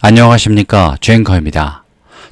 안녕하십니까, 주앵커입니다.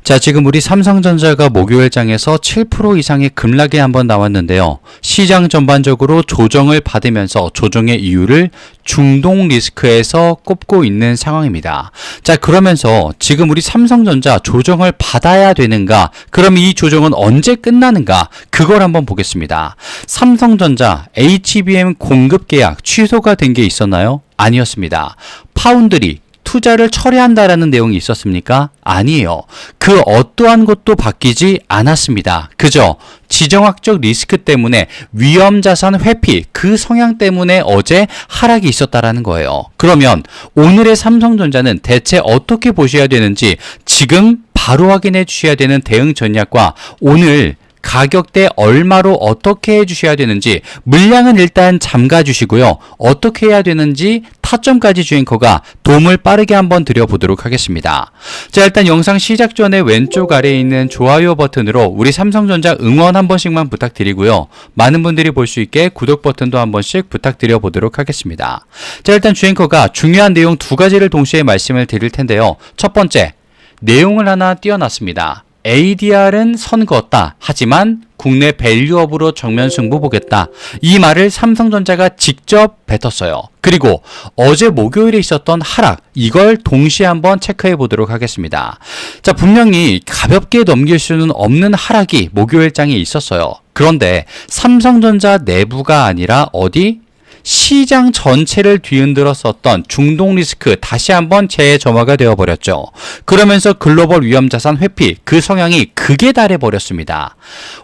자, 지금 우리 삼성전자가 목요일장에서 7% 이상의 급락이 한번 나왔는데요. 시장 전반적으로 조정을 받으면서 조정의 이유를 중동 리스크에서 꼽고 있는 상황입니다. 자, 그러면서 지금 우리 삼성전자 조정을 받아야 되는가? 그럼 이 조정은 언제 끝나는가? 그걸 한번 보겠습니다. 삼성전자 HBM 공급 계약 취소가 된 게 있었나요? 아니었습니다. 파운드리 투자를 철회한다라는 내용이 있었습니까? 아니에요. 그 어떠한 것도 바뀌지 않았습니다. 그저 지정학적 리스크 때문에 위험자산 회피 그 성향 때문에 어제 하락이 있었다라는 거예요. 그러면 오늘의 삼성전자는 대체 어떻게 보셔야 되는지 지금 바로 확인해 주셔야 되는 대응 전략과 오늘 가격대 얼마로 어떻게 해주셔야 되는지 물량은 일단 잠가 주시고요. 어떻게 해야 되는지 타점까지 주앵커가 도움을 빠르게 한번 드려보도록 하겠습니다. 자, 일단 영상 시작 전에 왼쪽 아래에 있는 좋아요 버튼으로 우리 삼성전자 응원 한 번씩만 부탁드리고요. 많은 분들이 볼 수 있게 구독 버튼도 한 번씩 부탁드려 보도록 하겠습니다. 자, 일단 주앵커가 중요한 내용 두 가지를 동시에 말씀을 드릴 텐데요. 첫 번째, 내용을 하나 띄워놨습니다. ADR은 선 그었다. 하지만 국내 밸류업으로 정면 승부 보겠다. 이 말을 삼성전자가 직접 뱉었어요. 그리고 어제 목요일에 있었던 하락, 이걸 동시에 한번 체크해 보도록 하겠습니다. 자, 분명히 가볍게 넘길 수는 없는 하락이 목요일장에 있었어요. 그런데 삼성전자 내부가 아니라 어디? 시장 전체를 뒤흔들었었던 중동 리스크 다시 한번 재점화가 되어버렸죠. 그러면서 글로벌 위험자산 회피 그 성향이 극에 달해버렸습니다.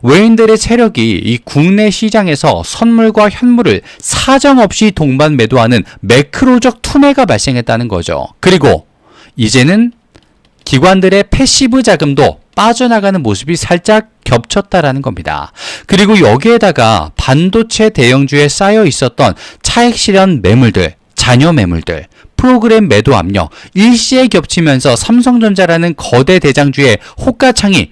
외인들의 세력이 이 국내 시장에서 선물과 현물을 사정없이 동반 매도하는 매크로적 투매가 발생했다는 거죠. 그리고 이제는 기관들의 패시브 자금도 빠져나가는 모습이 살짝 겹쳤다라는 겁니다. 그리고 여기에다가 반도체 대형주에 쌓여 있었던 차익 실현 매물들, 잔여 매물들, 프로그램 매도 압력, 일시에 겹치면서 삼성전자라는 거대 대장주의 호가창이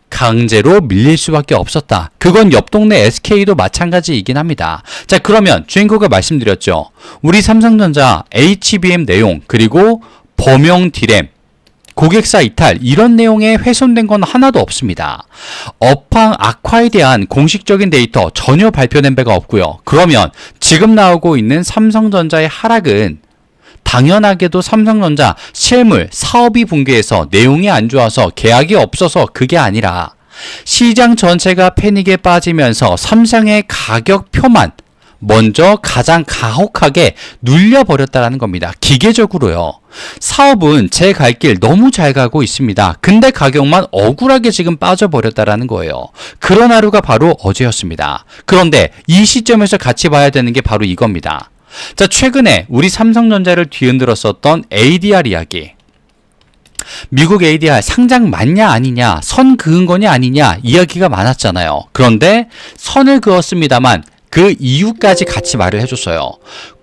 강제로 밀릴 수밖에 없었다. 그건 옆 동네 SK도 마찬가지이긴 합니다. 자, 그러면 주인공가 말씀드렸죠. 우리 삼성전자 HBM 내용 그리고 범용 D램 고객사 이탈 이런 내용에 훼손된 건 하나도 없습니다. 업황 악화에 대한 공식적인 데이터 전혀 발표된 바가 없고요. 그러면 지금 나오고 있는 삼성전자의 하락은 당연하게도 삼성전자 실물 사업이 붕괴해서 내용이 안 좋아서 계약이 없어서 그게 아니라 시장 전체가 패닉에 빠지면서 삼성의 가격표만 먼저 가장 가혹하게 눌려버렸다는 겁니다. 기계적으로요. 사업은 제 갈 길 너무 잘 가고 있습니다. 근데 가격만 억울하게 지금 빠져버렸다는 거예요. 그런 하루가 바로 어제였습니다. 그런데 이 시점에서 같이 봐야 되는 게 바로 이겁니다. 자, 최근에 우리 삼성전자를 뒤흔들었었던 ADR 이야기. 미국 ADR 상장 맞냐 아니냐, 선 그은 거냐 아니냐 이야기가 많았잖아요. 그런데 선을 그었습니다만 그 이유까지 같이 말을 해줬어요.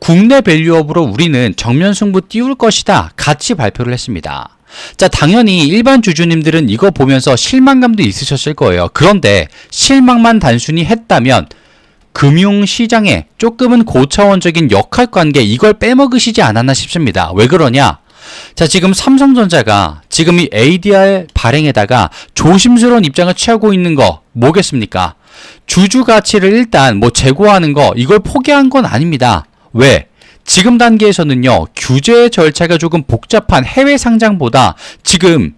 국내 밸류업으로 우리는 정면 승부 띄울 것이다. 같이 발표를 했습니다. 자, 당연히 일반 주주님들은 이거 보면서 실망감도 있으셨을 거예요. 그런데 실망만 단순히 했다면 금융시장에 조금은 고차원적인 역할관계 이걸 빼먹으시지 않았나 싶습니다. 왜 그러냐? 자, 지금 삼성전자가 지금 이 ADR 발행에다가 조심스러운 입장을 취하고 있는 거 뭐겠습니까? 주주 가치를 일단 재고하는 거 이걸 포기한 건 아닙니다. 왜? 지금 단계에서는요, 규제 절차가 조금 복잡한 해외 상장보다 지금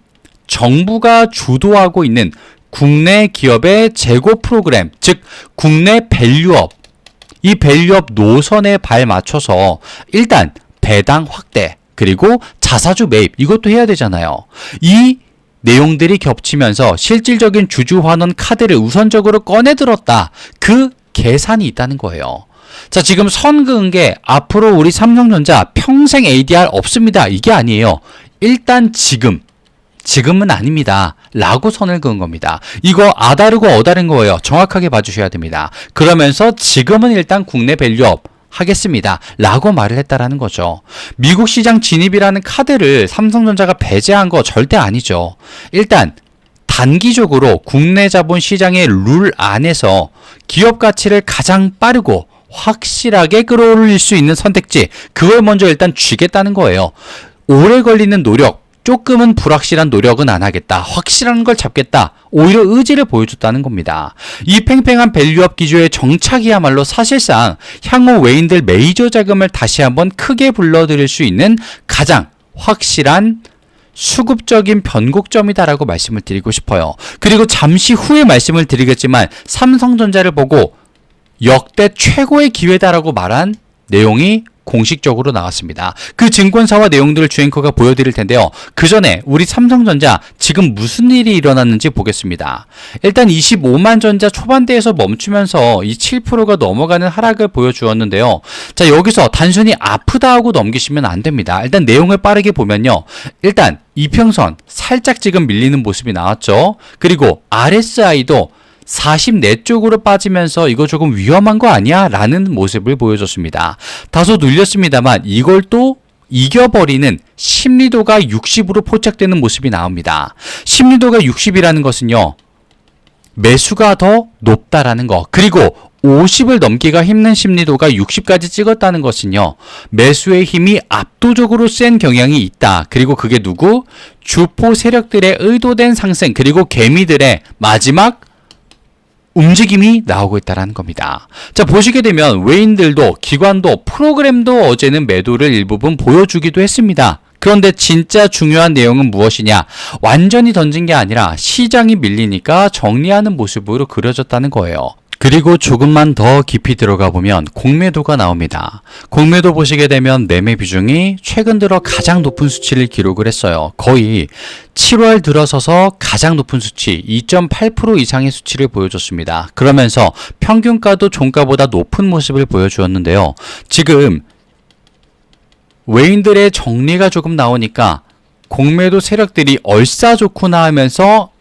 정부가 주도하고 있는 국내 기업의 재고 프로그램, 즉 국내 밸류업, 이 밸류업 노선에 발 맞춰서 일단 배당 확대 그리고 자사주 매입 이것도 해야 되잖아요. 이 내용들이 겹치면서 실질적인 주주 환원 카드를 우선적으로 꺼내들었다. 그 계산이 있다는 거예요. 자, 지금 선 그은 게 앞으로 우리 삼성전자 평생 ADR 없습니다. 이게 아니에요. 일단 지금은 아닙니다. 라고 선을 그은 겁니다. 이거 아다르고 어다른 거예요. 정확하게 봐주셔야 됩니다. 그러면서 지금은 일단 국내 밸류업 하겠습니다. 라고 말을 했다라는 거죠. 미국 시장 진입이라는 카드를 삼성전자가 배제한 거 절대 아니죠. 일단 단기적으로 국내 자본 시장의 룰 안에서 기업 가치를 가장 빠르고 확실하게 끌어올릴 수 있는 선택지, 그걸 먼저 일단 쥐겠다는 거예요. 오래 걸리는 노력, 조금은 불확실한 노력은 안 하겠다. 확실한 걸 잡겠다. 오히려 의지를 보여줬다는 겁니다. 이 팽팽한 밸류업 기조의 정착이야말로 사실상 향후 외인들 메이저 자금을 다시 한번 크게 불러들일 수 있는 가장 확실한 수급적인 변곡점이다라고 말씀을 드리고 싶어요. 그리고 잠시 후에 말씀을 드리겠지만 삼성전자를 보고 역대 최고의 기회다라고 말한 내용이 공식적으로 나왔습니다. 그 증권사와 내용들을 주앵커가 보여드릴 텐데요. 그 전에 우리 삼성전자 지금 무슨 일이 일어났는지 보겠습니다. 일단 25만 전자 초반대에서 멈추면서 이 7%가 넘어가는 하락을 보여주었는데요. 자, 여기서 단순히 아프다 하고 넘기시면 안 됩니다. 일단 내용을 빠르게 보면요. 일단 이평선 살짝 지금 밀리는 모습이 나왔죠. 그리고 RSI도 44쪽으로 빠지면서 이거 조금 위험한 거 아니야? 라는 모습을 보여줬습니다. 다소 눌렸습니다만 이걸 또 이겨버리는 심리도가 60으로 포착되는 모습이 나옵니다. 심리도가 60이라는 것은요, 매수가 더 높다라는 거, 그리고 50을 넘기가 힘든 심리도가 60까지 찍었다는 것은요, 매수의 힘이 압도적으로 센 경향이 있다. 그리고 그게 누구? 주포 세력들의 의도된 상승, 그리고 개미들의 마지막 움직임이 나오고 있다는 겁니다. 자, 보시게 되면 외인들도 기관도 프로그램도 어제는 매도를 일부분 보여주기도 했습니다. 그런데 진짜 중요한 내용은 무엇이냐? 완전히 던진 게 아니라 시장이 밀리니까 정리하는 모습으로 그려졌다는 거예요. 그리고 조금만 더 깊이 들어가 보면 공매도가 나옵니다. 공매도 보시게 되면 매매 비중이 최근 들어 가장 높은 수치를 기록을 했어요. 거의 7월 들어서서 가장 높은 수치 2.8% 이상의 수치를 보여줬습니다. 그러면서 평균가도 종가보다 높은 모습을 보여주었는데요. 지금 외인들의 정리가 조금 나오니까 공매도 세력들이 얼싸 좋구나 하면서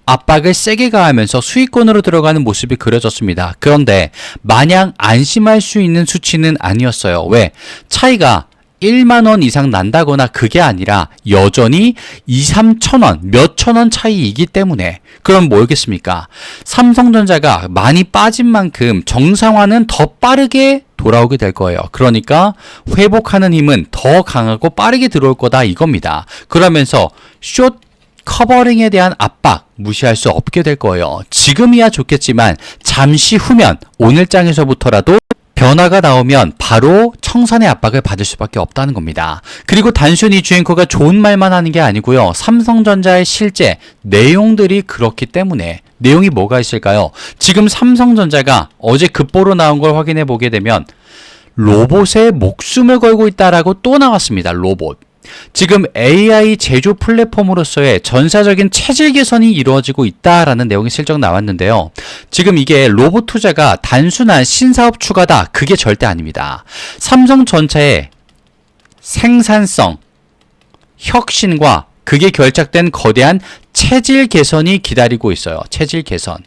압박을 세게 가하면서 수익권으로 들어가는 모습이 그려졌습니다. 그런데 마냥 안심할 수 있는 수치는 아니었어요. 왜? 차이가 1만 원 이상 난다거나 그게 아니라 여전히 2, 3천 원, 몇천 원 차이이기 때문에. 그럼 뭐겠습니까? 삼성전자가 많이 빠진 만큼 정상화는 더 빠르게 돌아오게 될 거예요. 그러니까 회복하는 힘은 더 강하고 빠르게 들어올 거다 이겁니다. 그러면서 숏 커버링에 대한 압박 무시할 수 없게 될 거예요. 지금이야 좋겠지만 잠시 후면 오늘 장에서부터라도 변화가 나오면 바로 청산의 압박을 받을 수밖에 없다는 겁니다. 그리고 단순히 주앵커가 좋은 말만 하는 게 아니고요. 삼성전자의 실제 내용들이 그렇기 때문에 내용이 뭐가 있을까요? 지금 삼성전자가 어제 급보로 나온 걸 확인해 보게 되면 로봇에 목숨을 걸고 있다라고 또 나왔습니다. 로봇. 지금 AI 제조 플랫폼으로서의 전사적인 체질 개선이 이루어지고 있다라는 내용이 슬쩍 나왔는데요. 지금 이게 로봇 투자가 단순한 신사업 추가다. 그게 절대 아닙니다. 삼성전자의 생산성, 혁신과 그게 결착된 거대한 체질 개선이 기다리고 있어요. 체질 개선.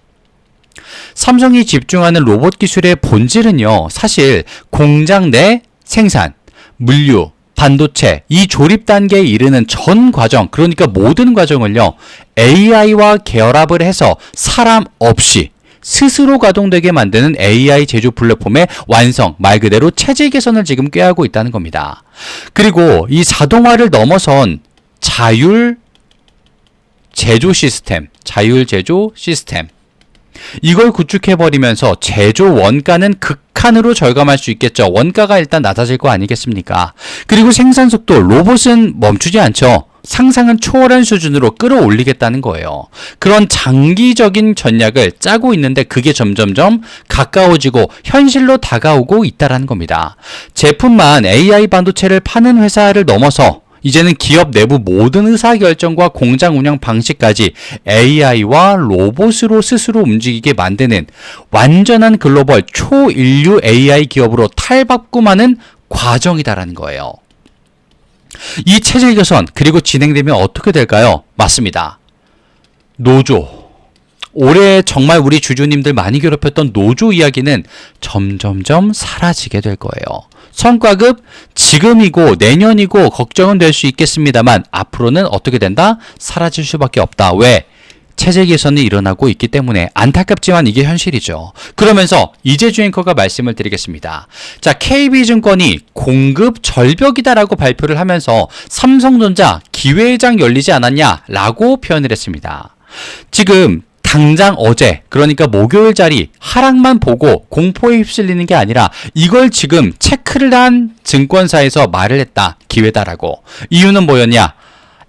삼성이 집중하는 로봇 기술의 본질은요, 사실 공장 내 생산, 물류, 반도체, 이 조립 단계에 이르는 전 과정, 그러니까 모든 과정을요, AI와 결합을 해서 사람 없이 스스로 가동되게 만드는 AI 제조 플랫폼의 완성, 말 그대로 체질 개선을 지금 꾀하고 있다는 겁니다. 그리고 이 자동화를 넘어선 자율 제조 시스템, 이걸 구축해버리면서 제조 원가는 극한으로 절감할 수 있겠죠. 원가가 일단 낮아질 거 아니겠습니까? 그리고 생산 속도, 로봇은 멈추지 않죠. 상상은 초월한 수준으로 끌어올리겠다는 거예요. 그런 장기적인 전략을 짜고 있는데 그게 점점점 가까워지고 현실로 다가오고 있다는 겁니다. 제품만 AI 반도체를 파는 회사를 넘어서 이제는 기업 내부 모든 의사결정과 공장 운영 방식까지 AI와 로봇으로 스스로 움직이게 만드는 완전한 글로벌 초인류 AI 기업으로 탈바꿈하는 과정이다라는 거예요. 이 체질 개선 그리고 진행되면 어떻게 될까요? 맞습니다. 노조. 올해 정말 우리 주주님들 많이 괴롭혔던 노조 이야기는 점점점 사라지게 될 거예요. 성과급 지금이고 내년이고 걱정은 될 수 있겠습니다만 앞으로는 어떻게 된다? 사라질 수밖에 없다. 왜? 체제 개선이 일어나고 있기 때문에 안타깝지만 이게 현실이죠. 그러면서 이재주 앵커가 말씀을 드리겠습니다. 자, KB증권이 공급 절벽이다라고 발표를 하면서 삼성전자 기회장 열리지 않았냐라고 표현을 했습니다. 지금 당장 어제, 그러니까 목요일 자리 하락만 보고 공포에 휩쓸리는 게 아니라 이걸 지금 체크를 한 증권사에서 말을 했다. 기회다라고. 이유는 뭐였냐?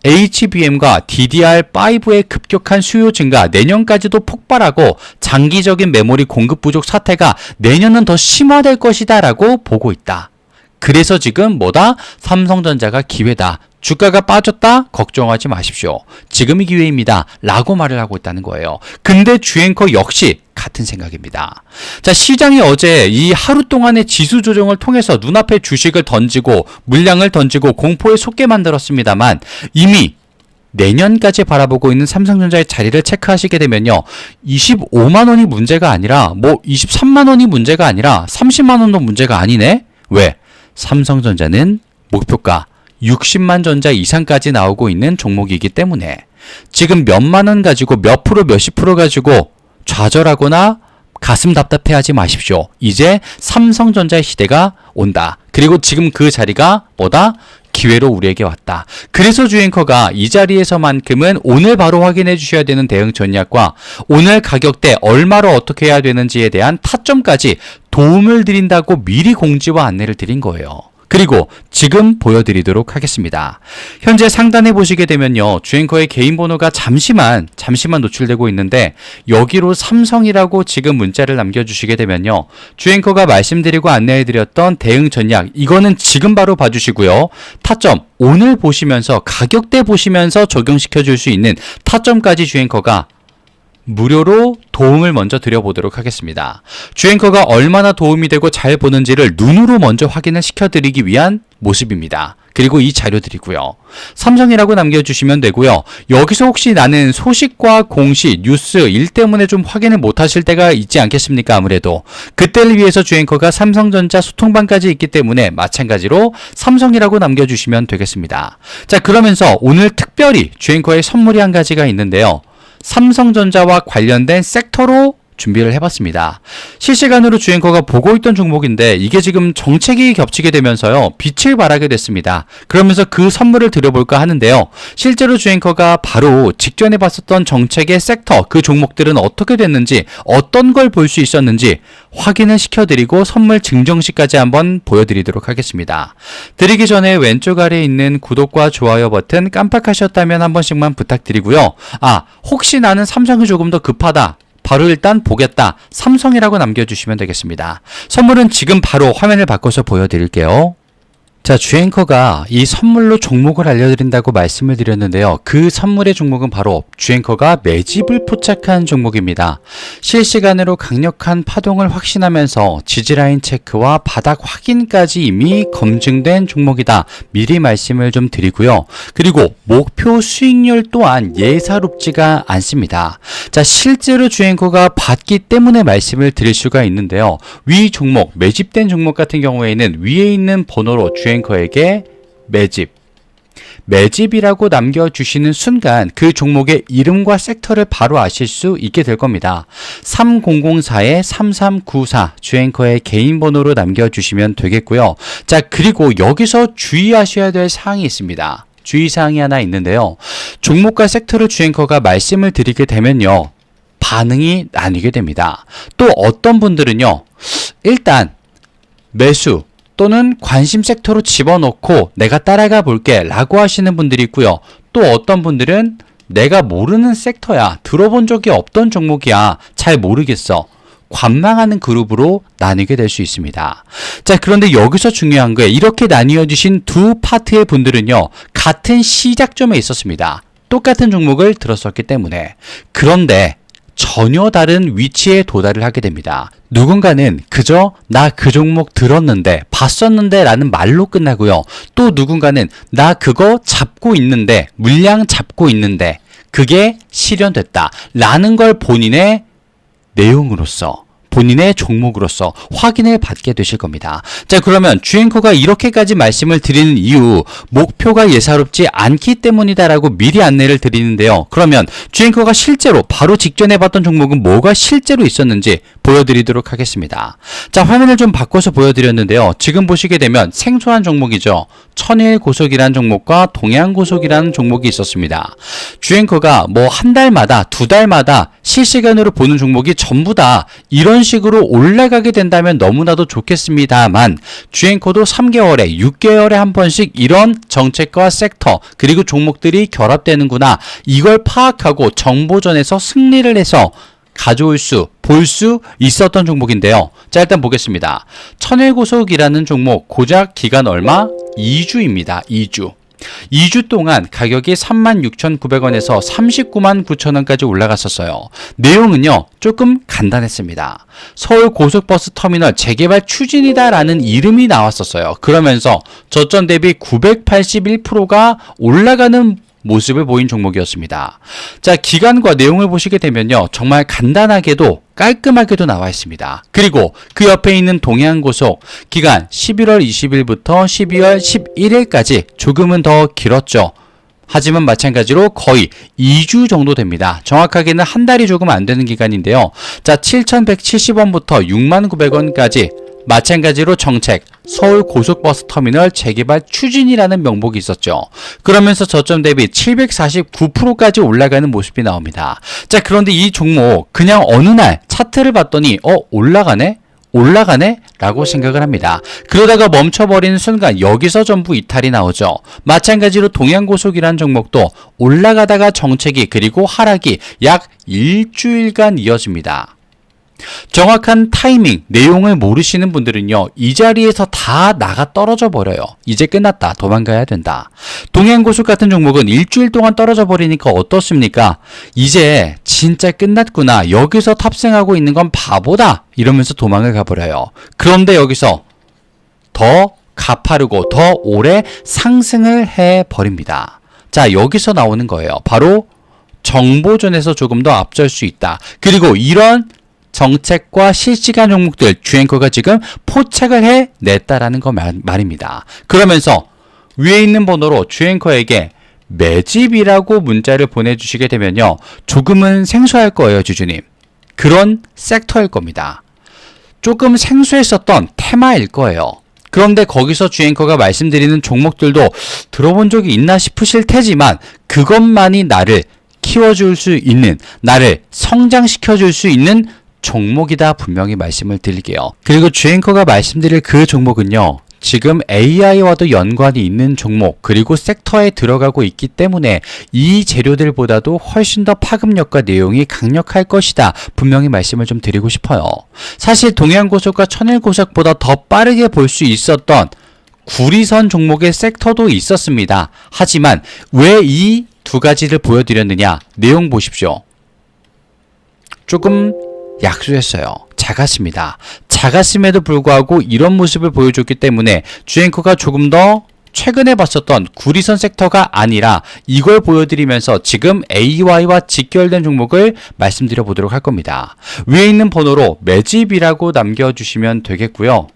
HBM과 DDR5의 급격한 수요 증가, 내년까지도 폭발하고 장기적인 메모리 공급 부족 사태가 내년은 더 심화될 것이다 라고 보고 있다. 그래서 지금 뭐다? 삼성전자가 기회다. 주가가 빠졌다? 걱정하지 마십시오. 지금이 기회입니다. 라고 말을 하고 있다는 거예요. 근데 주앵커 역시 같은 생각입니다. 자, 시장이 어제 이 하루 동안의 지수 조정을 통해서 눈앞에 주식을 던지고 물량을 던지고 공포에 속게 만들었습니다만 이미 내년까지 바라보고 있는 삼성전자의 자리를 체크하시게 되면요. 25만 원이 문제가 아니라 23만 원이 문제가 아니라 30만 원도 문제가 아니네? 왜? 삼성전자는 목표가 60만 전자 이상까지 나오고 있는 종목이기 때문에 지금 몇만 원 가지고 몇 프로 몇십 프로 가지고 좌절하거나 가슴 답답해하지 마십시오. 이제 삼성전자의 시대가 온다. 그리고 지금 그 자리가 뭐다? 기회로 우리에게 왔다. 그래서 주앵커가 이 자리에서만큼은 오늘 바로 확인해 주셔야 되는 대응 전략과 오늘 가격대 얼마로 어떻게 해야 되는지에 대한 타점까지 도움을 드린다고 미리 공지와 안내를 드린 거예요. 그리고 지금 보여드리도록 하겠습니다. 현재 상단에 보시게 되면요. 주앵커의 개인 번호가 잠시만 노출되고 있는데 여기로 삼성이라고 지금 문자를 남겨주시게 되면요. 주앵커가 말씀드리고 안내해드렸던 대응 전략 이거는 지금 바로 봐주시고요. 타점 오늘 보시면서 가격대 보시면서 적용시켜 줄 수 있는 타점까지 주앵커가 무료로 도움을 먼저 드려보도록 하겠습니다. 주앵커가 얼마나 도움이 되고 잘 보는지를 눈으로 먼저 확인을 시켜드리기 위한 모습입니다. 그리고 이 자료들이고요. 삼성이라고 남겨주시면 되고요. 여기서 혹시 나는 소식과 공시, 뉴스, 일 때문에 좀 확인을 못하실 때가 있지 않겠습니까? 아무래도 그때를 위해서 주앵커가 삼성전자 소통방까지 있기 때문에 마찬가지로 삼성이라고 남겨주시면 되겠습니다. 자, 그러면서 오늘 특별히 주앵커의 선물이 한 가지가 있는데요. 삼성전자와 관련된 섹터로 준비를 해봤습니다. 실시간으로 주앵커가 보고 있던 종목인데 이게 지금 정책이 겹치게 되면서요. 빛을 발하게 됐습니다. 그러면서 그 선물을 드려볼까 하는데요. 실제로 주앵커가 바로 직전에 봤었던 정책의 섹터, 그 종목들은 어떻게 됐는지 어떤 걸 볼 수 있었는지 확인을 시켜드리고 선물 증정시까지 한번 보여드리도록 하겠습니다. 드리기 전에 왼쪽 아래에 있는 구독과 좋아요 버튼 깜빡하셨다면 한 번씩만 부탁드리고요. 혹시 나는 삼성이 조금 더 급하다. 바로 일단 보겠다. 삼성이라고 남겨주시면 되겠습니다. 선물은 지금 바로 화면을 바꿔서 보여드릴게요. 자, 주앵커가 이 선물로 종목을 알려드린다고 말씀을 드렸는데요. 그 선물의 종목은 바로 주앵커가 매집을 포착한 종목입니다. 실시간으로 강력한 파동을 확신하면서 지지라인 체크와 바닥 확인까지 이미 검증된 종목이다. 미리 말씀을 좀 드리고요. 그리고 목표 수익률 또한 예사롭지가 않습니다. 자, 실제로 주앵커가 봤기 때문에 말씀을 드릴 수가 있는데요. 위 종목, 매집된 종목 같은 경우에는 위에 있는 번호로 주앵커에게 매집이라고 남겨주시는 순간 그 종목의 이름과 섹터를 바로 아실 수 있게 될 겁니다. 3004-3394 주앵커의 개인 번호로 남겨주시면 되겠고요. 자, 그리고 여기서 주의하셔야 될 사항이 있습니다. 주의사항이 하나 있는데요. 종목과 섹터를 주앵커가 말씀을 드리게 되면요. 반응이 나뉘게 됩니다. 또 어떤 분들은요. 일단 매수 또는 관심 섹터로 집어넣고 내가 따라가 볼게 라고 하시는 분들이 있고요. 또 어떤 분들은 내가 모르는 섹터야. 들어본 적이 없던 종목이야. 잘 모르겠어. 관망하는 그룹으로 나뉘게 될 수 있습니다. 자, 그런데 여기서 중요한 거예요. 이렇게 나뉘어주신 두 파트의 분들은요. 같은 시작점에 있었습니다. 똑같은 종목을 들었었기 때문에. 그런데 전혀 다른 위치에 도달을 하게 됩니다. 누군가는 그저 나 그 종목 들었는데 봤었는데 라는 말로 끝나고요. 또 누군가는 나 그거 잡고 있는데 물량 잡고 있는데 그게 실현됐다 라는 걸 본인의 내용으로서 본인의 종목으로서 확인을 받게 되실 겁니다. 자, 그러면 주앵커가 이렇게까지 말씀을 드리는 이유, 목표가 예사롭지 않기 때문이다라고 미리 안내를 드리는데요. 그러면 주앵커가 실제로 바로 직전에 봤던 종목은 뭐가 실제로 있었는지 보여드리도록 하겠습니다. 자, 화면을 좀 바꿔서 보여드렸는데요. 지금 보시게 되면 생소한 종목이죠. 천일고속이라는 종목과 동양고속이라는 종목이 있었습니다. 주앵커가 뭐 한 달마다 두 달마다 실시간으로 보는 종목이 전부 다 이런 식으로 올라가게 된다면 너무나도 좋겠습니다만, 주앵커도 3개월에 6개월에 한 번씩 이런 정책과 섹터 그리고 종목들이 결합되는구나, 이걸 파악하고 정보전에서 승리를 해서 가져올 수, 볼 수 있었던 종목인데요. 자, 일단 보겠습니다. 천일고속이라는 종목 고작 기간 얼마? 2주입니다. 2주. 2주 동안 가격이 36,900원에서 399,900원까지 올라갔었어요. 내용은요, 조금 간단했습니다. 서울 고속버스 터미널 재개발 추진이다라는 이름이 나왔었어요. 그러면서 저점 대비 981%가 올라가는 모습을 보인 종목이었습니다. 자, 기간과 내용을 보시게 되면요, 정말 간단하게도 깔끔하게도 나와 있습니다. 그리고 그 옆에 있는 동양고속 기간 11월 20일부터 12월 11일까지 조금은 더 길었죠. 하지만 마찬가지로 거의 2주 정도 됩니다. 정확하게는 한 달이 조금 안 되는 기간인데요. 자, 7,170원부터 69,900원까지 마찬가지로 정책, 서울 고속버스 터미널 재개발 추진이라는 명목이 있었죠. 그러면서 저점 대비 749%까지 올라가는 모습이 나옵니다. 자, 그런데 이 종목 그냥 어느 날 차트를 봤더니 올라가네? 올라가네? 라고 생각을 합니다. 그러다가 멈춰버리는 순간 여기서 전부 이탈이 나오죠. 마찬가지로 동양고속이라는 종목도 올라가다가 정책이 그리고 하락이 약 일주일간 이어집니다. 정확한 타이밍, 내용을 모르시는 분들은요, 이 자리에서 다 나가 떨어져 버려요. 이제 끝났다, 도망가야 된다. 동양고속 같은 종목은 일주일 동안 떨어져 버리니까 어떻습니까? 이제 진짜 끝났구나, 여기서 탑승하고 있는 건 바보다, 이러면서 도망을 가버려요. 그런데 여기서 더 가파르고 더 오래 상승을 해버립니다. 자, 여기서 나오는 거예요. 바로 정보전에서 조금 더 앞설 수 있다. 그리고 이런 정책과 실시간 종목들 주앵커가 지금 포착을 해냈다라는 거 말입니다. 그러면서 위에 있는 번호로 주앵커에게 매집이라고 문자를 보내주시게 되면요, 조금은 생소할 거예요, 주주님. 그런 섹터일 겁니다. 조금 생소했었던 테마일 거예요. 그런데 거기서 주앵커가 말씀드리는 종목들도 들어본 적이 있나 싶으실 테지만 그것만이 나를 키워줄 수 있는, 나를 성장시켜줄 수 있는 종목이다, 분명히 말씀을 드릴게요. 그리고 주앵커가 말씀드릴 그 종목은요, 지금 AI와도 연관이 있는 종목 그리고 섹터에 들어가고 있기 때문에 이 재료들보다도 훨씬 더 파급력과 내용이 강력할 것이다, 분명히 말씀을 좀 드리고 싶어요. 사실 동양고속과 천일고속보다 더 빠르게 볼 수 있었던 구리선 종목의 섹터도 있었습니다. 하지만 왜 이 두 가지를 보여드렸느냐, 내용 보십시오. 조금 약소했어요. 작았습니다. 작았음에도 불구하고 이런 모습을 보여줬기 때문에 주앵커가 조금 더 최근에 봤었던 구리선 섹터가 아니라 이걸 보여드리면서 지금 AY와 직결된 종목을 말씀드려 보도록 할 겁니다. 위에 있는 번호로 매집이라고 남겨주시면 되겠고요.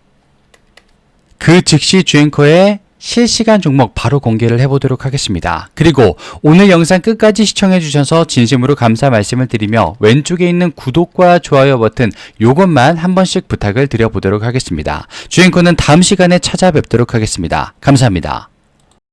그 즉시 주앵커의 실시간 종목 바로 공개를 해보도록 하겠습니다. 그리고 오늘 영상 끝까지 시청해주셔서 진심으로 감사 말씀을 드리며 왼쪽에 있는 구독과 좋아요 버튼 요것만 한 번씩 부탁을 드려보도록 하겠습니다. 주앵커는 다음 시간에 찾아뵙도록 하겠습니다. 감사합니다.